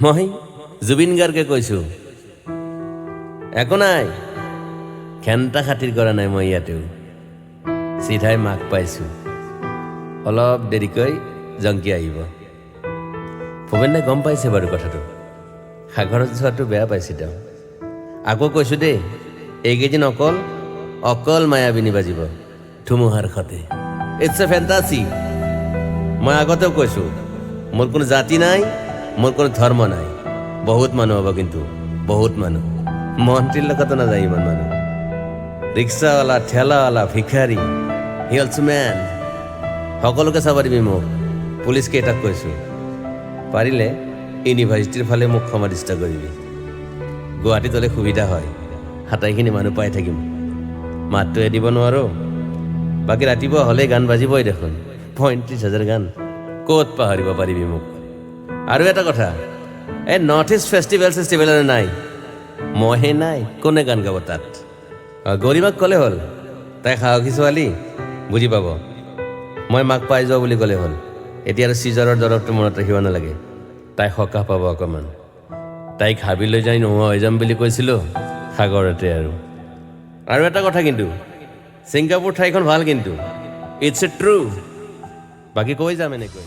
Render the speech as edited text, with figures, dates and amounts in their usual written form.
মই জুবিন গাৰ্গে কৈছোঁ, একো নাই, ঘেণ্টা খাতিৰ কৰা নাই মই ইয়াতেও, চিধাই মাক পাইছোঁ, অলপ দেৰিকৈ জংকি আহিব। ভূপেন দাই গম পাইছে বাৰু কথাটো, সাগৰত যোৱাটো বেয়া পাইছে তেওঁ। আকৌ কৈছোঁ দেই, এইকেইদিন অকল মায়াবিনী বাজিব ধুমুহাৰ সতে। It's a fantasy. মই আগতেও কৈছোঁ, মোৰ কোনো জাতি নাই, মোৰ কোনো ধৰ্ম নাই। বহুত মানুহ হ'ব, কিন্তু বহুত মানুহ। মন্ত্ৰীৰ লগতো নাযায় ইমান মানুহ। ৰিক্সাৱালা, ঠেলাৱালা, ভিক্ষাৰী, হিলছমেন, সকলোকে চাব দিবি মোক। পুলিচ কেইটাক কৈছোঁ, পাৰিলে ইউনিভাৰ্চিটিৰ ফালে মোক সমাধিস্থ কৰিবি। গুৱাহাটীত হ'লে সুবিধা হয়, হাতাইখিনি মানুহ পাই থাকিম। মাতটোহে দিব নোৱাৰোঁ, বাকী ৰাতিপুৱা হ'লেই গান বাজিবই দেখোন। ৩৫,০০০ গান ক'ত পাহৰিব পাৰিবি মোক। আৰু এটা কথা, এই নৰ্থ ইষ্ট ফেষ্টিভেল নাই, মইহে নাই, কোনে গান গাব তাত? গৰিমাক ক'লে হ'ল, তাই সাহসী ছোৱালী, বুজি পাব। মই মাক পাই যাওঁ বুলি ক'লে হ'ল। এতিয়া আৰু চিজাৰৰ দৰৱটো মনত ৰাখিব নালাগে, তাই সকাহ পাব অকণমান। তাইক হাবিলৈ যাই নোহোৱা হৈ যাম বুলি কৈছিলোঁ, সাগৰতে আৰু এটা কথা কিন্তু, ছিংগাপুৰ ঠাইখন ভাল কিন্তু, ইটছ এ ট্ৰু। বাকী কৈ যাম এনেকৈ।